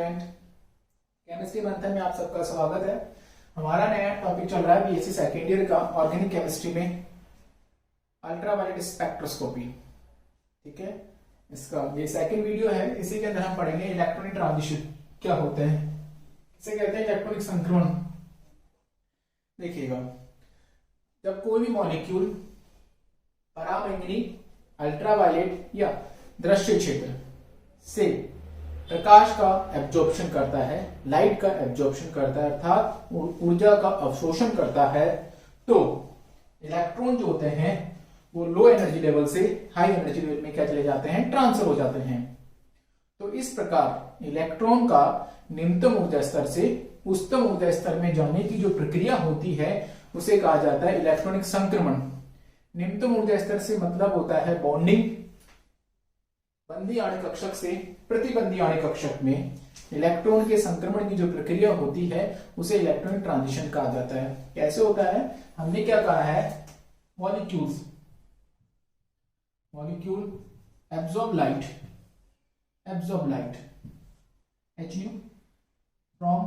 Student, chemistry मंथन में आप सबका स्वागत है। हमारा नया टॉपिक चल रहा है बीएससी सेकेंड ईयर का ऑर्गेनिक केमिस्ट्री में अल्ट्रावायलेट स्पेक्ट्रोस्कोपी। ठीक है, इसका ये सेकंड वीडियो है। इसी के अंदर हम पढ़ेंगे इलेक्ट्रॉनिक ट्रांजिशन क्या होते हैं, इसे कहते हैं इलेक्ट्रॉनिक संक्रमण। देखिएगा, जब कोई भी मॉलिक्यूल पराबैंगनी, अल्ट्रावायलेट या दृश्य क्षेत्र से प्रकाश का एब्जॉर्प्शन करता है, लाइट का एब्जॉर्प्शन करता है, अर्थात ऊर्जा का अवशोषण करता है, तो इलेक्ट्रॉन जो होते हैं वो लो एनर्जी लेवल से हाई एनर्जी लेवल में क्या चले जाते हैं, ट्रांसफर हो जाते हैं। तो इस प्रकार इलेक्ट्रॉन का निम्नतम ऊर्जा स्तर से उच्चतम ऊर्जा स्तर में जाने की जो प्रक्रिया होती है उसे कहा जाता है इलेक्ट्रॉनिक संक्रमण। निम्नतम ऊर्जा स्तर से मतलब होता है बॉन्डिंग, बंदी आणविक कक्षक से प्रतिबंधी आणविक कक्षक में इलेक्ट्रॉन के संक्रमण की जो प्रक्रिया होती है उसे इलेक्ट्रॉनिक ट्रांजिशन कहा जाता है। कैसे होता है, हमने क्या कहा है, molecule absorb light Hν from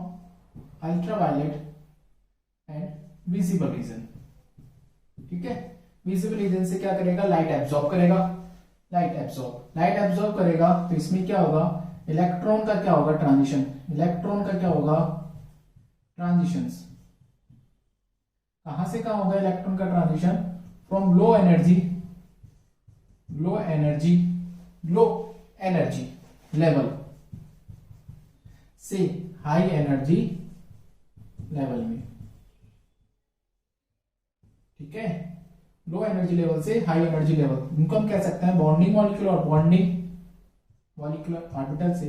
ultraviolet and visible region. ठीक है, विजिबल रीजन से क्या करेगा, लाइट एब्जॉर्ब करेगा। लाइट एब्जॉर्ब करेगा तो इसमें क्या होगा, इलेक्ट्रॉन का क्या होगा, ट्रांजिशन। इलेक्ट्रॉन का क्या होगा, ट्रांजिशंस। कहां से कहां होगा इलेक्ट्रॉन का transition, from low energy level से हाई एनर्जी लेवल में। ठीक है, लो एनर्जी लेवल से हाई एनर्जी लेवल, इनको हम कह सकते हैं बॉन्डिंग मॉलिक्यूल और बॉन्डिंग मॉलिक्यूलर ऑर्बिटल से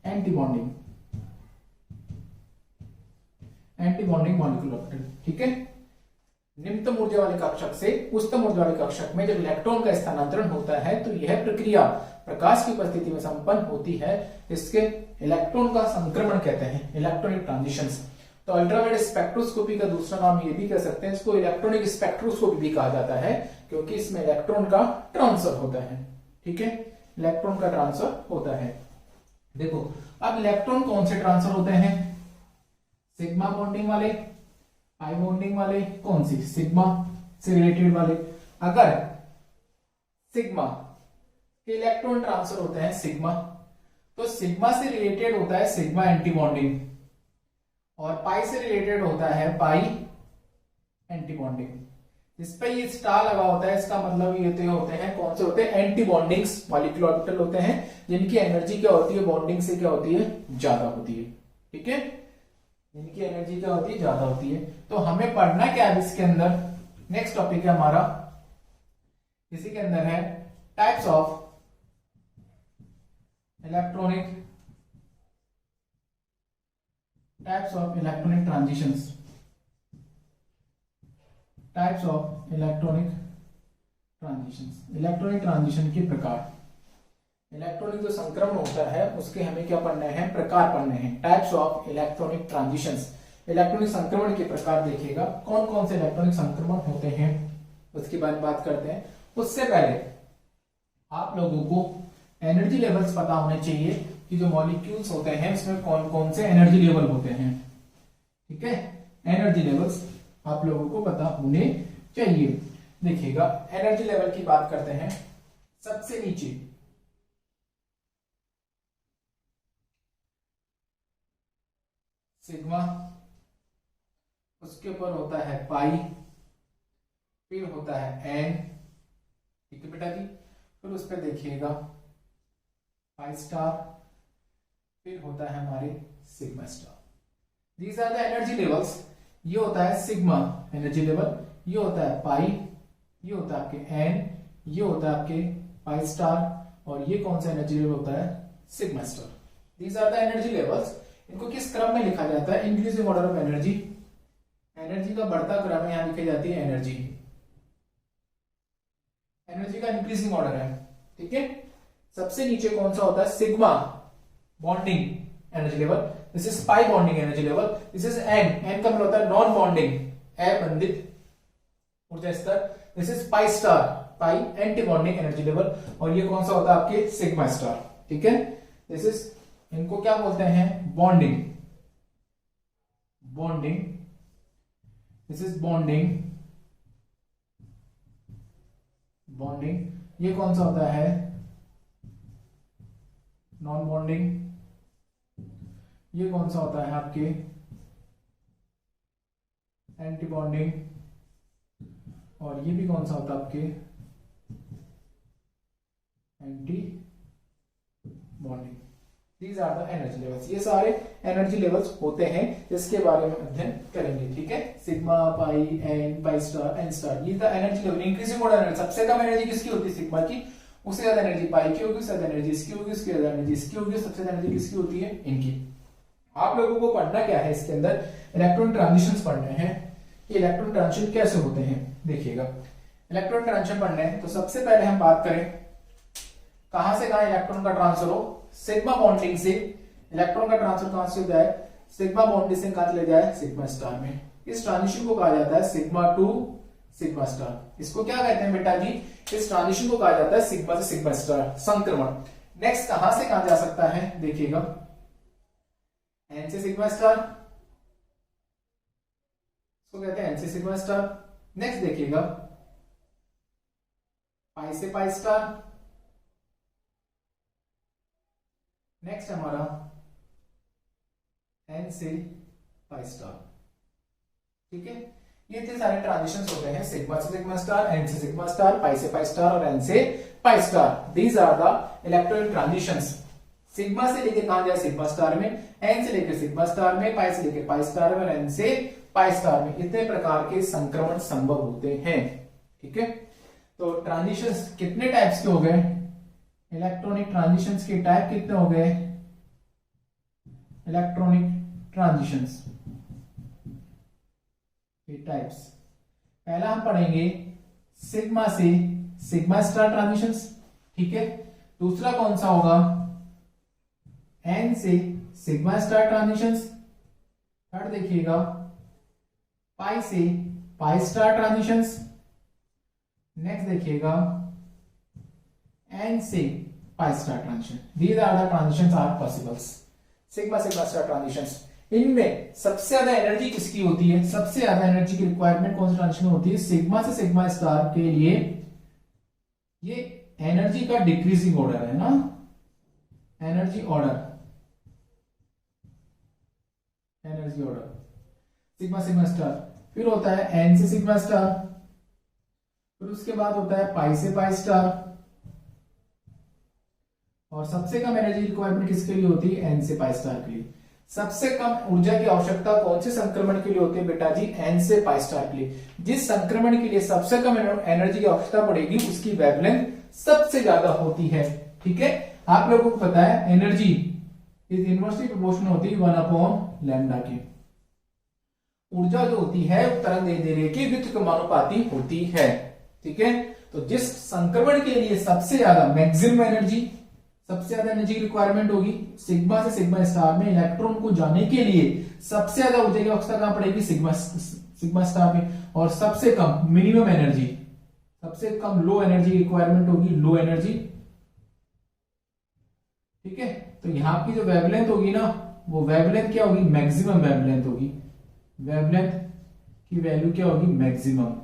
एंटी बॉन्डिंग मॉलिक्यूलर ऑर्बिटल। ठीक है, निम्नतम ऊर्जा वाले कक्षक से उच्चतम ऊर्जा वाले कक्षक में जब इलेक्ट्रॉन का स्थानांतरण होता है तो यह प्रक्रिया प्रकाश की उपस्थिति में संपन्न होती है। इसके इलेक्ट्रॉन का संक्रमण कहते हैं, इलेक्ट्रॉनिक ट्रांजिशंस। तो अल्ट्रावायलेट स्पेक्ट्रोस्कोपी का दूसरा नाम ये भी कह सकते हैं, इसको इलेक्ट्रॉनिक स्पेक्ट्रोस्कोपी भी कहा जाता है, क्योंकि इसमें इलेक्ट्रॉन का ट्रांसफर होता है। ठीक है, इलेक्ट्रॉन का ट्रांसफर होता है। देखो, अब इलेक्ट्रॉन कौन से ट्रांसफर होते हैं, सिग्मा बॉन्डिंग वाले, पाई बॉन्डिंग वाले, कौन सी, सिग्मा से रिलेटेड वाले। अगर सिग्मा के इलेक्ट्रॉन ट्रांसफर होते हैं सिग्मा, तो सिग्मा से रिलेटेड होता है सिग्मा एंटी बॉन्डिंग, और पाई से रिलेटेड होता है पाई एंटी बॉन्डिंग। इस पे ये स्टार लगा होता है, इसका मतलब ये तो होते हैं, कौन से होते हैं, एंटी बॉन्डिंग्स मॉलिक्यूलर ऑर्बिटल होते हैं, जिनकी एनर्जी क्या होती है, बॉन्डिंग से क्या होती है, ज्यादा होती है। ठीक है, जिनकी एनर्जी क्या होती है, ज्यादा होती है। तो हमें पढ़ना क्या है इसके अंदर, नेक्स्ट टॉपिक है हमारा, इसी के अंदर है types of electronic transitions. Electronic transition के प्रकार। इलेक्ट्रॉनिक जो संक्रमण होता है उसके हमें क्या पढ़ने हैं, प्रकार पढ़ने हैं। Types of electronic transitions, electronic संक्रमण के प्रकार देखिएगा, कौन कौन से इलेक्ट्रॉनिक संक्रमण होते हैं उसके बारे में बात करते हैं। उससे पहले आप लोगों को एनर्जी लेवल्स पता होने चाहिए कि जो मॉलिक्यूल्स होते हैं उसमें कौन कौन से एनर्जी लेवल होते हैं। ठीक है, एनर्जी लेवल्स आप लोगों को पता होने चाहिए। देखिएगा, एनर्जी लेवल की बात करते हैं। सबसे नीचे सिग्मा, उसके ऊपर होता है पाई, फिर होता है एन। ठीक है बेटा जी, फिर उस पर देखिएगा पाई स्टार, फिर होता है हमारे sigma star. These are the energy levels. ये होता है सिग्मा एनर्जी लेवल, ये होता है पाई, ये होता है आपके एन, ये होता है आपके पाई स्टार, और ये कौन सा एनर्जी लेवल होता है, sigma star. These are the energy levels. इनको किस क्रम में लिखा जाता है, increasing order of energy. Energy का बढ़ता क्रम है, यहां लिखी जाती है एनर्जी का इंक्रीजिंग ऑर्डर है। ठीक है, सबसे नीचे कौन सा होता है, sigma bonding energy level, this is pi bonding energy level, this is an का मतलब होता है नॉन बॉन्डिंग अबंधित ऊर्जा स्तर, this is pi star, pi anti bonding energy level, और ये कौन सा होता है आपके सिग्मा स्टार। ठीक है, दिस इज इनको क्या बोलते हैं? Bonding. Bonding, this is bonding. Bonding ये कौन सा होता है? Non bonding. ये कौन सा होता है आपके? Anti bonding. और ये भी कौन सा होता है आपके? Anti bonding. These are the energy levels. ये सारे एनर्जी लेवल्स होते हैं जिसके बारे में अध्ययन करेंगे। ठीक है, sigma, pi, N, pi star, N star, ये the energy level. Increasing order energy, सबसे कम एनर्जी किसकी होती है? सिग्मा की। उससे ज्यादा एनर्जी पाई की होगी, उससे ज्यादा एनर्जी इसकी होगी, उसकी ज्यादा एनर्जी इसकी होगी, सबसे ज्यादा एनर्जी किसकी होती है? इनकी। आप लोगों को पढ़ना क्या है इसके अंदर? इलेक्ट्रॉन ट्रांजिशंस पढ़ने हैं कि इलेक्ट्रॉन ट्रांजिशन कैसे होते हैं। देखिएगा, इलेक्ट्रॉन ट्रांजिशन पढ़ने हैं तो सबसे पहले हम बात करें कहां से कहां इलेक्ट्रॉन का ट्रांसफर हो। सिग्मा बॉन्डिंग से इलेक्ट्रॉन का ट्रांसफर कहां से हो जाए? सिग्मा बॉन्डिंग से कहां चले जाए? सिग्मा स्टार में। इस ट्रांजिशन को कहा जाता है सिग्मा टू सिग्मा स्टार। इसको क्या कहते हैं बेटा जी? इस ट्रांजिशन को कहा जाता है सिग्मा से सिग्मा स्टार संक्रमण। नेक्स्ट कहां से कहां जा सकता है? देखिएगा, एन से सिग्मा स्टार, इसको कहते हैं एन से सिग्मा स्टार। नेक्स्ट देखिएगा, पाई से पाई स्टार। नेक्स्ट हमारा एन से पाई स्टार। ठीक है, ये इतने सारे ट्रांजिशंस होते हैं सिग्मा से सिग्मा स्टार, एन से सिग्मा स्टार, पाई से पाई स्टार और एन से pi star. These are the electron transitions. Sigma से लेके कहां जाए? सिग्मा स्टार में, एन से लेके सिग्मा स्टार में, पाई से लेके पाई स्टार में और एन से पाई स्टार में। इतने प्रकार के संक्रमण संभव होते हैं। ठीक है, तो ट्रांजिशंस कितने टाइप्स के हो गए? इलेक्ट्रॉनिक ट्रांजिशंस के टाइप कितने हो गए? इलेक्ट्रॉनिक ट्रांजिशंस के टाइप्स। पहला हम पढ़ेंगे सिग्मा से सिग्मा स्टार ट्रांजिशंस। ठीक है, दूसरा कौन सा होगा? एन से सिग्मा स्टार ट्रांजिशंस। थर्ड देखिएगा, पाई से पाई स्टार ट्रांजिशंस। नेक्स्ट देखिएगा, एन से pi star transition. These are the transitions are possibles. Sigma sigma star transitions, इनमें सबसे ज्यादा एनर्जी किसकी होती है? सबसे ज्यादा एनर्जी की रिक्वायरमेंट कौन सी ट्रांजिशन में होती है? सिग्मा से सिग्मा स्टार के लिए। ये एनर्जी का डिक्रीजिंग ऑर्डर है ना, energy order, energy order sigma sigma star. फिर होता है एन से सिग्मा स्टार, फिर उसके बाद होता है पाई से पाई स्टार, और सबसे कम एनर्जी रिक्वायरमेंट किसके लिए होती है? एन से पाई स्टार के लिए। सबसे कम ऊर्जा की आवश्यकता कौन से संक्रमण के लिए होती है बेटा जी? एन से पाई स्टार के लिए। जिस संक्रमण के लिए सबसे कम एनर्जी की आवश्यकता पड़ेगी उसकी वेवलेंथ सबसे ज्यादा होती है। ठीक है, आप लोगों को पता है एनर्जी इज इनवर्सली प्रोपोर्शनल होती है 1/λ के। ऊर्जा जो होती है तरंग दैर्ध्य के व्युत्क्रमानुपाती होती है। ठीक है, तो जिस संक्रमण के लिए सबसे ज्यादा मैक्सिमम एनर्जी, सबसे ज्यादा एनर्जी की रिक्वायरमेंट होगी सिग्मा से सिग्मा स्टार में, इलेक्ट्रॉन को जाने के लिए सबसे ज्यादा ऊर्जा की आवश्यकता कहां पड़ेगी? सिग्मा स्टार में। और सबसे कम मिनिमम एनर्जी, सबसे कम लो एनर्जी रिक्वायरमेंट होगी लो एनर्जी। ठीक है, तो यहां की जो वेवलेंथ होगी ना, वो वेवलेंथ क्या होगी? मैक्सिमम वेवलेंथ होगी। वेवलेंथ की वैल्यू क्या होगी? मैक्सिमम।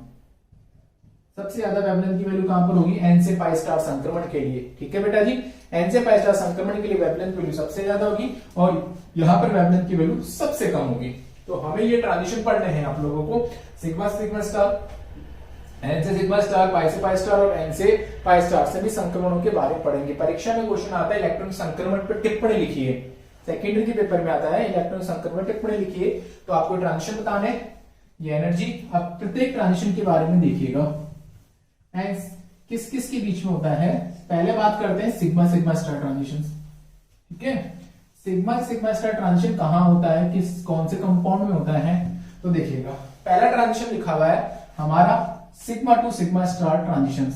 सबसे ज्यादा वेवलेंथ की वैल्यू कहां पर होगी? एन से पाई स्टार संक्रमण के लिए। ठीक है बेटा जी, एन से पाई स्टार संक्रमण के लिए वेवलेंथ वैल्यू सबसे ज्यादा होगी और यहां पर वेवलेंथ की वैल्यू सबसे कम होगी। तो हमें ये ट्रांजिशन पढ़ने हैं आप लोगों को, सिग्मा से सिग्मा स्टार, एन से सिग्मा स्टार, पाई से पाई स्टार और एन से पाई स्टार। सभी संक्रमणों के बारे में पढ़ेंगे। परीक्षा में क्वेश्चन आता है इलेक्ट्रॉन संक्रमण पर टिप्पणी लिखिए। सेकेंडरी के पेपर में आता है इलेक्ट्रॉन संक्रमण टिप्पणी लिखिए। तो आपको ट्रांजिशन बताना है, ये एनर्जी। अब प्रत्येक ट्रांजिशन के बारे में देखिएगा, एंड किस किस के बीच में होता है। पहले बात करते हैं सिग्मा सिग्मा स्टार ट्रांजिशन। ठीक है, सिग्मा सिग्मा स्टार ट्रांजिशन कहां होता है, किस कौन से कंपाउंड में होता है? तो देखिएगा, पहला ट्रांजिशन लिखा हुआ है हमारा sigma two sigma star transition.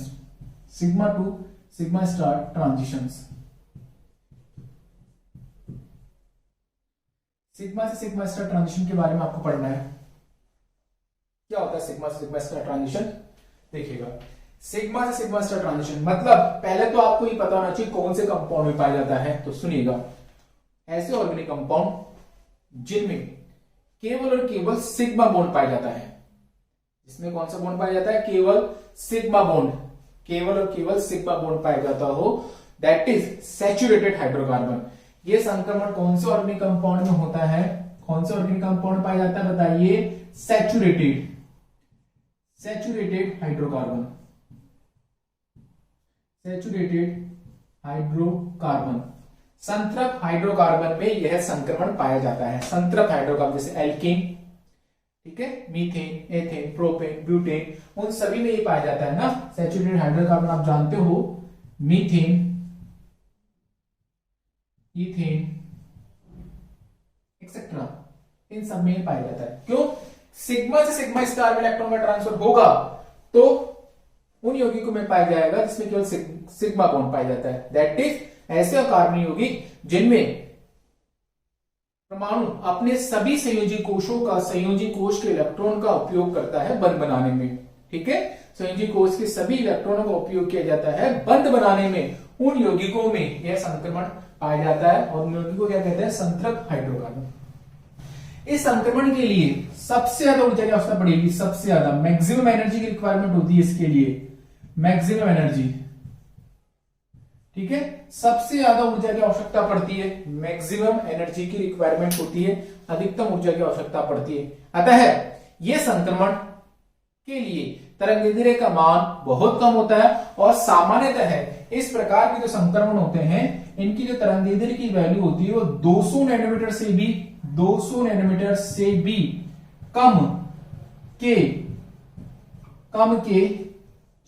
Sigma two sigma star transition. Sigma से सिग्मा स्टार ट्रांजिशन के बारे में आपको पढ़ना है। क्या होता है सिग्मा से सिग्मा स्टार ट्रांजिशन? देखिएगा, सिग्मा से सिग्मा स्टार ट्रांजिशन मतलब पहले तो आपको ये पता होना चाहिए कौन से कंपाउंड में पाया जाता है। तो सुनिएगा, ऐसे ऑर्गेनिक कंपाउंड जिनमें केवल और केवल सिग्मा बॉन्ड पाया जाता है। इसमें कौन सा बॉन्ड पाया जाता है? केवल सिग्मा बॉन्ड, केवल और केवल सिग्मा बॉन्ड पाया जाता हो, दैट इज सैचुरेटेड हाइड्रोकार्बन। ये संक्रमण कौन से ऑर्गेनिक कंपाउंड में होता है? कौन से ऑर्गेनिक कंपाउंड पाया जाता है बताइए? Saturated, saturated hydrocarbon, saturated hydrocarbon. संतृप्त हाइड्रोकार्बन में यह संक्रमण पाया जाता है। संतृप्त हाइड्रोकार्बन जैसे एल्कीन, ठीक है, मीथेन, एथेन, प्रोपेन, ब्यूटेन, उन सभी में ये पाया जाता है ना। सैचुरेटेड हाइड्रोकार्बन आप जानते हो, मीथेन, इथेन एक्सेट्रा, इन सब में पाया जाता है। क्यों? सिग्मा से सिग्मा स्टार में इलेक्ट्रॉन का ट्रांसफर होगा तो उन यौगिकों में पाया जाएगा जिसमें केवल सिग्मा बॉन्ड पाया जाता है, दैट इज ऐसे अकार्बन यौगिक जिनमें परमाणु अपने सभी संयोजी कोशों का, संयोजी कोश के इलेक्ट्रॉन का उपयोग करता है बंध बनाने में। ठीक है, संयोजी कोश के सभी इलेक्ट्रॉनों का उपयोग किया जाता है बंध बनाने में। उन यौगिकों में यह संक्रमण पाया जाता है और उन यौगिकों को क्या कहते हैं? संतृप्त हाइड्रोकार्बन। इस संक्रमण के लिए सबसे ज्यादा ऊर्जा की आवश्यकता पड़ेगी, सबसे ज्यादा मैक्सिमम एनर्जी की रिक्वायरमेंट होती है इसके लिए, मैक्सिमम एनर्जी। ठीक है, सबसे ज्यादा ऊर्जा की आवश्यकता पड़ती है, मैक्सिमम एनर्जी की रिक्वायरमेंट होती है, अधिकतम ऊर्जा की आवश्यकता पड़ती है। अतः यह संक्रमण के लिए तरंगदैर्घ्य का मान बहुत कम होता है और सामान्यतः इस प्रकार के जो संक्रमण होते हैं इनकी जो तरंगदैर्घ्य की वैल्यू होती है वो 200 नैनोमीटर से भी, 200 नैनोमीटर से भी कम के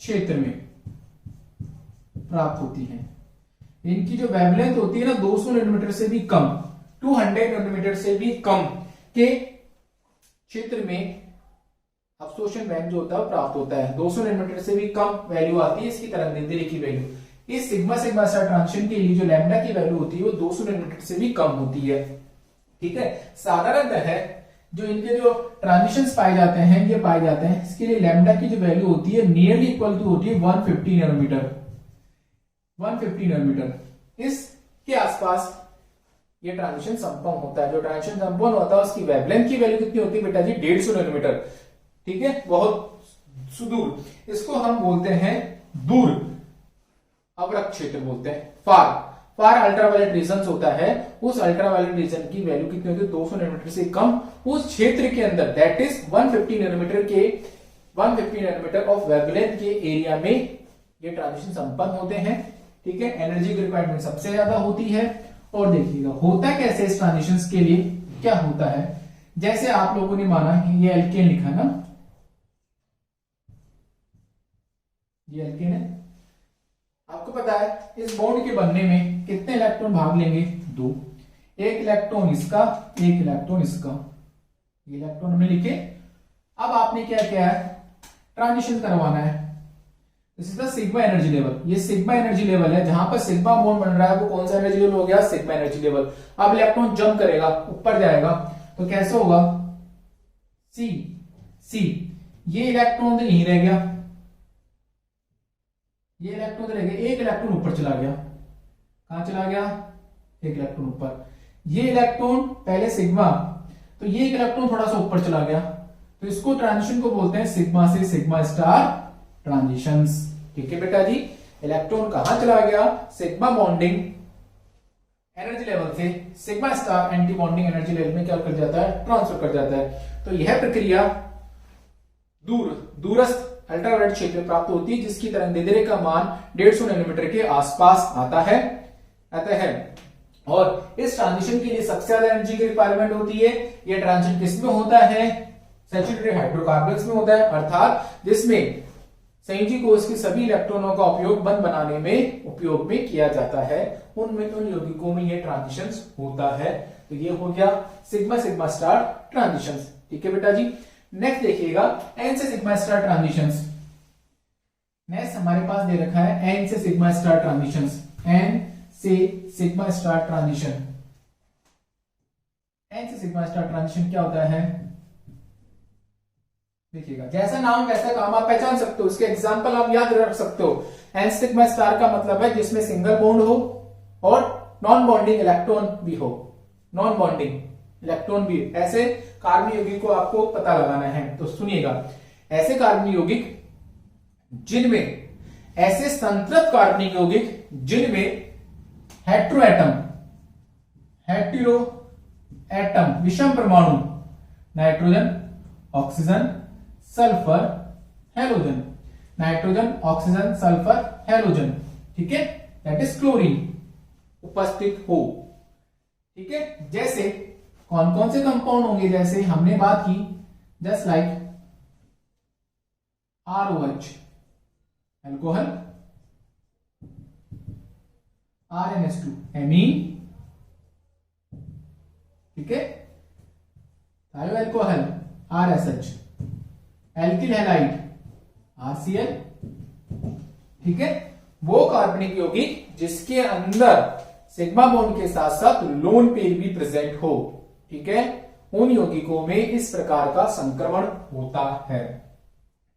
क्षेत्र में प्राप्त होती है। इनकी जो वेवलेंथ होती है ना 200 नैनोमीटर से भी कम, 200 नैनोमीटर से भी कम के क्षेत्र में अवशोषण बैंक जो होता है प्राप्त होता है। 200 नैनोमीटर से भी कम वैल्यू आती है इसकी तरंगदैर्घ्य की वैल्यू। इस सिग्मा सिग्मा स्टार ट्रांजिशन के लिए जो लैम्डा की वैल्यू होती है वो 200 नैनोमीटर से भी कम होती है। ठीक है, साधारणतः जो इनके जो ट्रांजिशंस पाए जाते हैं ये पाए जाते हैं, इसके लिए लैम्डा की जो वैल्यू होती है नियरली इक्वल टू होती है 150 नैनोमीटर, 150 नैनोमीटर। इसके आसपास ये ट्रांजिशन संपन्न होता है। जो ट्रांजिशन संपन्न होता है उसकी वेवलेंथ की वैल्यू कितनी होती है बेटा जी? 150 नैनोमीटर। ठीक है, बहुत सुदूर, इसको हम बोलते हैं दूर अवरक्त क्षेत्र बोलते हैं, फार अल्ट्रावायलेट रीजन होता है। उस अल्ट्रावायलेट रीजन की वैल्यू कितनी होती है? 200 नैनोमीटर से कम उस क्षेत्र के अंदर, दैट इज 150 नैनोमीटर के, 150 नैनोमीटर ऑफ वेवलेंथ के एरिया में ये ट्रांजिशन संपन्न होते हैं। ठीक है, एनर्जी की रिक्वायरमेंट सबसे ज्यादा होती है। और देखिएगा होता कैसे इस ट्रांजिशंस के लिए, क्या होता है, जैसे आप लोगों ने माना कि ये एल्केन लिखा ना, ये एल्केन है, आपको पता है इस बॉन्ड के बनने में कितने इलेक्ट्रॉन भाग लेंगे? 2। एक इलेक्ट्रॉन इसका, एक इलेक्ट्रॉन इसका, ये इलेक्ट्रॉन हमने लिखे। अब आपने क्या किया है? ट्रांजिशन करवाना है। This is the sigma energy level. ये सिग्मा एनर्जी लेवल है, जहां पर सिग्मा बॉन्ड बन रहा है वो कौन सा एनर्जी लेवल हो गया? Sigma energy level. अब इलेक्ट्रॉन जंप करेगा, ऊपर जाएगा, तो कैसे होगा? सी ये इलेक्ट्रॉन तो यहीं रह गया, ये इलेक्ट्रॉन रह गया, एक इलेक्ट्रॉन ऊपर चला गया। कहां चला गया? एक इलेक्ट्रॉन ऊपर। ये इलेक्ट्रॉन पहले सिग्मा, तो ये एक इलेक्ट्रॉन थोड़ा सा ऊपर चला गया, तो इसको ट्रांजिशन को बोलते हैं सिग्मा से सिग्मा स्टार ट्रांजिशंस। ठीक है बेटा जी, इलेक्ट्रॉन कहां चला गया? सिग्मा बॉन्डिंग एनर्जी लेवल से sigma star anti bonding energy level में क्या कर जाता है? ट्रांसफर कर जाता है। तो यह प्रक्रिया दूरस्थ अल्ट्रावायलेट क्षेत्र में प्राप्त होती है जिसकी तरंगदैर्घ्य का मान 150 नैनोमीटर के आसपास आता है। और इस ट्रांजिशन के लिए सबसे ज्यादा एनर्जी की रिक्वायरमेंट होती है। यह ट्रांजिशन किसमें होता है? सैचुरेटेड हाइड्रोकार्बन्स में होता है, अर्थात जिसमें संयोजी कोश के सभी इलेक्ट्रॉनों का उपयोग बंध बनाने में उपयोग में किया जाता है। उन यौगिकों में यह ट्रांजिशन होता है। तो ये हो गया सिग्मा सिग्मा स्टार ट्रांजिशन। ठीक है बेटा जी, नेक्स्ट देखिएगा एन से सिग्मा स्टार ट्रांजिशंस। नेक्स्ट हमारे पास दे रखा है एन से सिग्मा स्टार ट्रांजिशंस, एन से सिग्मा स्टार ट्रांजिशन। एन से सिग्मा स्टार ट्रांजिशन क्या होता है? देखिएगा, जैसा नाम वैसा काम, आप पहचान सकते हो, इसके एग्जांपल आप याद रख सकते हो। एन सिग्मा स्टार का मतलब है जिसमें सिंगल बॉन्ड हो और नॉन बॉन्डिंग इलेक्ट्रॉन भी हो। नॉन बॉन्डिंग इलेक्ट्रॉन भी ऐसे कार्बन यौगिक को आपको पता लगाना है। तो सुनिएगा, ऐसे कार्बन यौगिक जिनमें ऐसे संतृप्त कार्बनिक यौगिक जिनमें हेटेरो एटम विषम परमाणु nitrogen oxygen sulphur halogen, nitrogen oxygen sulphur halogen, ठीक है, दैट इज क्लोरीन उपस्थित हो। ठीक है, जैसे कौन कौन से कंपाउंड होंगे, जैसे हमने बात की just like ROH alcohol, RNS2 amine, ठीक है, थायो alcohol RSH, alkyl halide RCl, ठीक है, वो कार्बनिक यौगिक जिसके अंदर सिग्मा बॉन्ड के साथ साथ लोन पेयर भी प्रेजेंट हो, ठीक है, उन यौगिकों में इस प्रकार का संक्रमण होता है।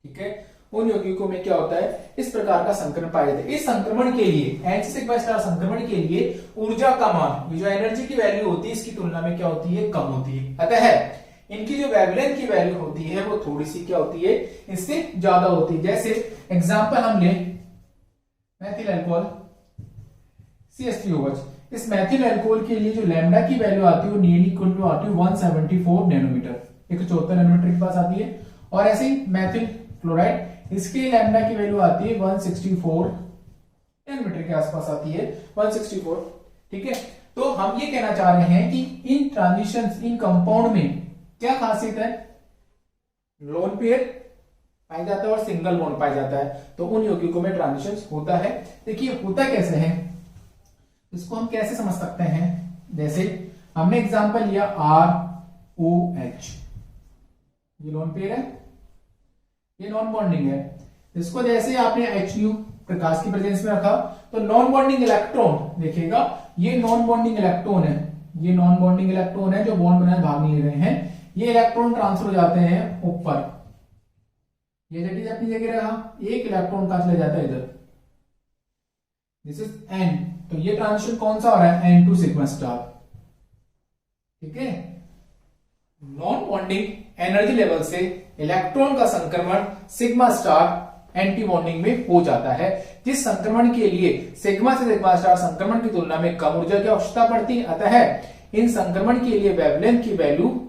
ठीक है, उन यौगिकों में क्या होता है, इस प्रकार का संक्रमण पाया जाता है। इस संक्रमण के लिए एंटी सिग्मा स्टार संक्रमण के लिए ऊर्जा का मान, ये जो एनर्जी की वैल्यू होती है इसकी तुलना में क्या होती है, कम होती है। अतः इनकी जो वेवलेंथ की वैल्यू होती है वो थोड़ी सी क्या होती है, इससे ज्यादा होती है। जैसे एग्जांपल हम ले मैथिल अल्कोहल CH3OH, इस मैथिल अल्कोहल के लिए जो लैम्डा की वैल्यू आती है वो नियरली इक्वल टू आती है 174 नैनोमीटर, 174 नैनोमीटर के पास आती है। और ऐसे ही मैथिल क्लोराइड, इसके लैम्डा की वैल्यू आती है 164 नैनोमीटर के आसपास आती है, 164। ठीक है, तो हम ये कहना चाह रहे हैं कि इन ट्रांजिशंस, इन कंपाउंड में क्या खासियत है, लोन पेयर पाया जाता है और सिंगल बॉन्ड पाया जाता है, तो उन यौगिकों में ट्रांजिशंस होता है। देखिए होता कैसे है, इसको हम कैसे समझ सकते हैं, जैसे हमने एग्जांपल लिया ROH, ये लोन पेयर है, ये नॉन बॉन्डिंग है। इसको जैसे आपने HU प्रकाश की प्रेजेंस में रखा तो नॉन बॉन्डिंग इलेक्ट्रॉन देखिएगा, ये नॉन बॉन्डिंग इलेक्ट्रॉन है, ये नॉन बॉन्डिंग इलेक्ट्रॉन है जो बॉन्ड बनाने भाग नहीं ले रहे हैं, ये इलेक्ट्रॉन ट्रांसफर हो जाते हैं ऊपर, ये दैट अपनी जगह रहा, एक इलेक्ट्रॉन का चले जाता है इधर, दिस इज N, तो ये ट्रांजिशन कौन सा हो रहा है, N टू सिग्मा स्टार। ठीक है, नॉन बॉन्डिंग एनर्जी लेवल से इलेक्ट्रॉन का संक्रमण सिग्मा स्टार एंटी बॉन्डिंग में हो जाता है, जिस संक्रमण के लिए सिग्मा से सिग्मा स्टार संक्रमण की तुलना में कम ऊर्जा की आवश्यकता पड़ती है। अतः इन संक्रमण के लिए वेवलेंथ की वैल्यू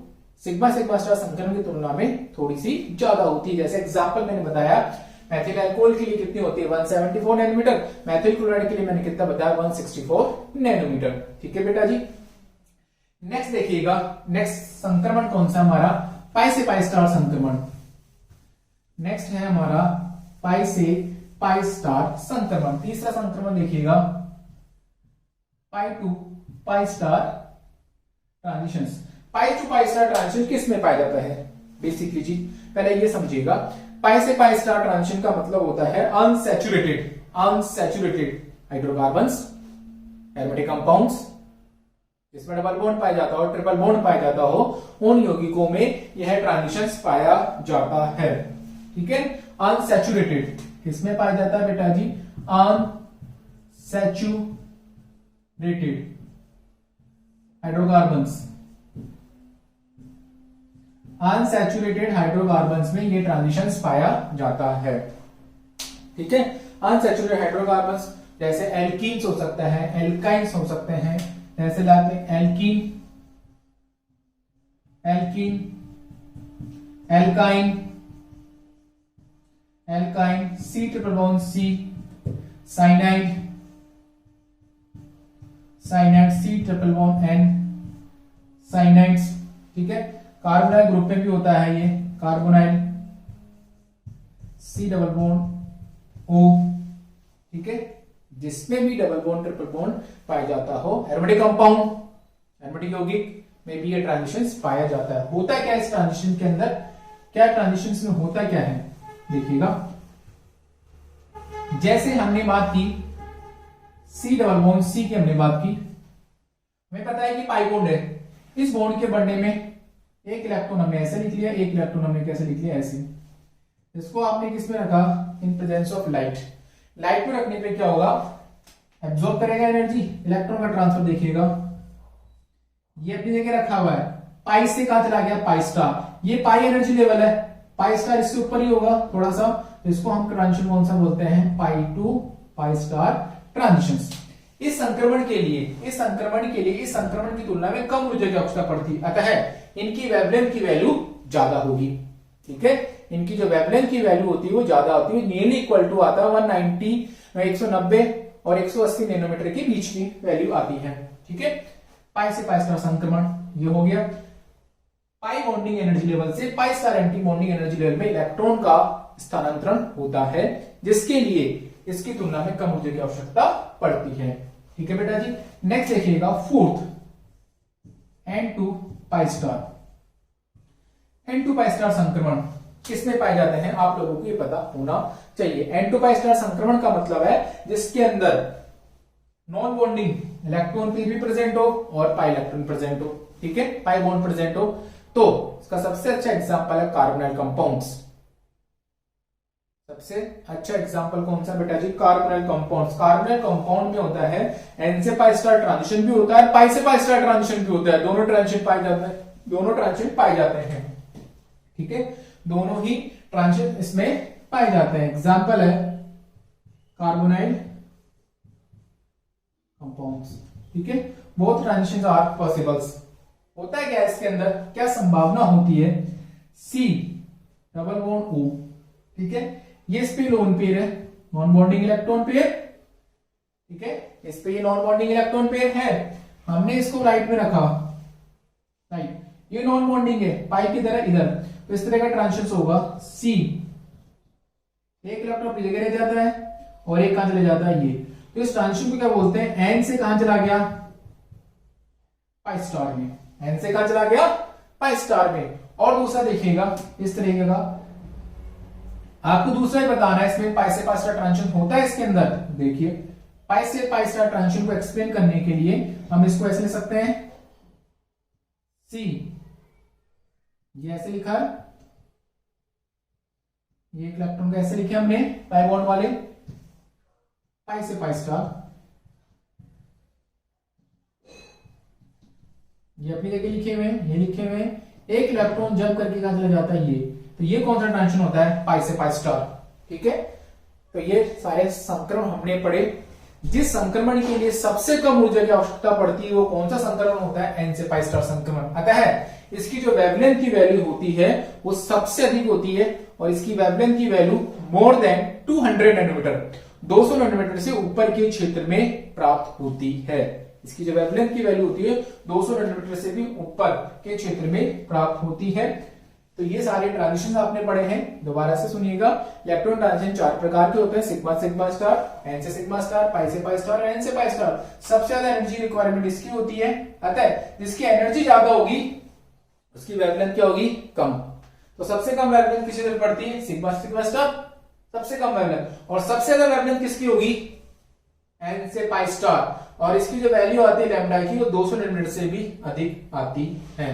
सिग्मा सिग्मा स्टार संक्रमण की तुलना में थोड़ी सी ज्यादा होती है। जैसे एग्जांपल मैंने बताया, मैथिल अल्कोहल के लिए कितनी होती है, 174 नैनोमीटर, मैथिल क्लोराइड के लिए मैंने कितना बताया, 164 नैनोमीटर। ठीक है बेटा जी, नेक्स्ट देखिएगा, नेक्स्ट संक्रमण कौन सा हमारा, पाई से पाई स्टार संक्रमण। नेक्स्ट है हमारा पाई से पाई स्टार संक्रमण। तीसरा संक्रमण देखिएगा pi to pi star transitions. Pi to pi star transition किस में पाया जाता है, बेसिकली जी पहले ये समझिएगा, पाई से पाई स्टार ट्रांजिशन का मतलब होता है अनसैचुरेटेड हाइड्रोकार्बन्स, एरोमेटिक कंपाउंड्स जिसमें डबल बॉन्ड पाया जाता हो, ट्रिपल बॉन्ड पाया जाता हो, उन यौगिकों में यह ट्रांजिशंस पाया जाता है। ठीक है, अनसैचुरेटेड किसमें पाया जाता है बेटा जी, अनसैचुरेटेड हाइड्रोकार्बन्स, अनसैचुरेटेड हाइड्रोकार्बन्स में ये ट्रांजिशंस पाया जाता है। ठीक है, अनसैचुरेटेड हाइड्रोकार्बन्स जैसे एल्कीन्स हो सकता है, एल्काइंस हो सकते हैं, जैसे लाते alkene, alkene, alkyne, alkyne, C triple bond C, cyanide, cyanide C triple bond N, cyanides. ठीक है, कार्बोनाइल ग्रुप में भी होता है ये carbonyl, C double bond O। ठीक है, जिसमें भी डबल बॉन्ड ट्रिपल बॉन्ड पाया जाता हो, एरोमेटिक कंपाउंड, एरोमेटिक यौगिक में भी ये ट्रांजिशंस पाया जाता है। होता क्या इस ट्रांजिशन के अंदर, क्या ट्रांजिशंस में होता क्या है देखिएगा, जैसे हमने बात की C डबल बॉन्ड C की हमने बात की, हमें पता है कि पाई बॉन्ड है, इस बॉन्ड के बनने में एक इलेक्ट्रॉन हमने ऐसे लिख लिया, एक इलेक्ट्रॉन हमने कैसे लिख लिया, ऐसे। इसको आपने किस में रखा, in presence of light. Light में रखने पे क्या होगा, एब्जॉर्ब करेगा एनर्जी, इलेक्ट्रॉन का ट्रांसफर देखिएगा, ये अपनी जगह रखा हुआ है, पाई से कहां चला गया, पाई स्टार, ये पाई एनर्जी लेवल है, पाई स्टार इससे ऊपर ही होगा थोड़ा सा, तो इसको हम ट्रांजिशन कौन सा बोलते हैं, पाई टू पाई स्टार ट्रांजिशन। इस संक्रमण के लिए इस संक्रमण की तुलना में कम ऊर्जा की आवश्यकता पड़ती, अतः इनकी वेवलेंथ की वैल्यू ज्यादा होगी। ठीक है, इनकी जो वेवलेंथ की वैल्यू होती है वो ज्यादा होती है, नियरली इक्वल टू आता है 190 190 और 180 नैनोमीटर के बीच की वैल्यू आती है। ठीक है, पाई से पाई स्टार संक्रमण ये हो गया। पाई बॉन्डिंग एनर्जी लेवल से pi star anti bonding energy level में इलेक्ट्रॉन का स्थानांतरण होता है, जिसके लिए इसकी तुलना में कम ऊर्जा की आवश्यकता पड़ती है। ठीक है बेटा जी, नेक्स्ट देखिएगा fourth, N2 pi star. N2 pi star संक्रमण किसमें पाए जाते हैं, आप लोगों को ये पता होना चाहिए। N2 पाई स्टार संक्रमण का मतलब है जिसके अंदर नॉन बॉन्डिंग इलेक्ट्रॉन पेयर भी प्रेजेंट हो और पाई इलेक्ट्रॉन प्रेजेंट हो। ठीक है, पाई बॉन्ड प्रेजेंट हो, तो इसका सबसे अच्छा एग्जांपल है कार्बोनाइल कंपाउंड्स। सबसे अच्छा एग्जांपल कौन सा बेटा जी, कार्बोनाइल कंपाउंड्स। कार्बोनाइल कंपाउंड में होता है N से पाई स्टार ट्रांजिशन भी होता है, पाई से पाई स्टार ट्रांजिशन भी होता है, दोनों ट्रांजिशन पाए जाते हैं। ठीक है, दोनों ही ट्रांजिशन इसमें पाए जाते हैं। एग्जांपल है कार्बोनाइल कंपाउंड्स। ठीक है, बोथ ट्रांजिशंस आर पॉसिबल्स। होता है क्या इसके अंदर, क्या संभावना होती है, C डबल बॉन्ड O। ठीक है, ये इस पे लोन पेयर है, नॉन बॉन्डिंग इलेक्ट्रॉन पेयर। ठीक है, इस पे ये नॉन बॉन्डिंग इलेक्ट्रॉन पेयर है, हमने इसको राइट में रखा, राइट, ये नॉन बॉन्डिंग है, पाई की तरह इधर, तो इस तरह का ट्रांजिशन होगा। C एक इलेक्ट्रॉन अपनी जगह रह जाता है और एक कहां चले जाता है, ये, तो इस ट्रांजिशन को क्या बोलते हैं, N से कहां चला गया, पाई स्टार में, N से कहां चला गया, पाई स्टार में। और दूसरा देखिएगा इस तरीके का, आपको दूसरा ही बताना है, इसमें पाई से पाई स्टार ट्रांजिशन होता है इसके अंदर। देखिए, पाई से पाई स्टार ट्रांजिशन को एक्सप्लेन करने के लिए हम इसको ऐसे लिख सकते हैं, C ये ऐसे लिखा है, ये इलेक्ट्रॉन को ऐसे लिखे हमने पाई बॉन्ड वाले, पाई से पाई स्टार, ये अपनी जगह लिखे हुए हैं, ये लिखे हुए हैं, एक इलेक्ट्रॉन जंप करके कहां चला जाता है, ये, तो ये कौन सा ट्रांजिशन होता है, पाई से पाई स्टार। ठीक है, तो ये सारे संक्रमण हमने पढ़े। जिस संक्रमण के लिए सबसे कम ऊर्जा की आवश्यकता पड़ती है वो कौन सा संक्रमण होता है, N से पाई स्टार संक्रमण। अतः इसकी जो वेवलेंथ की वैल्यू होती है वो सबसे अधिक होती है, और इसकी वेवलेंथ की value more than 200 nanometer, 200 nanometer से ऊपर के क्षेत्र में प्राप्त होती है। इसकी जो वेवलेंथ की वैल्यू होती है 200 नैनोमीटर से भी ऊपर के क्षेत्र में प्राप्त होती है। तो ये सारे ट्रांजिशन आपने पढ़े हैं, दोबारा से सुनिएगा। इलेक्ट्रॉन ट्रांजिशन 4 प्रकार के होते हैं, सिग्मा सिग्मा स्टार, N से सिग्मा स्टार, पाई से पाई स्टार, N से पाई स्टार। सबसे ज्यादा एनर्जी रिक्वायरमेंट इसकी होती है, अतः जिसकी एनर्जी ज्यादा होगी उसकी वेवलेंथ क्या होगी, कम। तो सबसे कम वेवलेंथ किसी तरह पड़ती है, सिग्मा सिग्मा स्टार सबसे कम वेवलेंथ, और सबसे ज्यादा वेवलेंथ किसकी होगी, N से पाई स्टार, और इसकी जो वैल्यू आती है लैम्डा की वो 200 नैनोमीटर से भी अधिक आती है।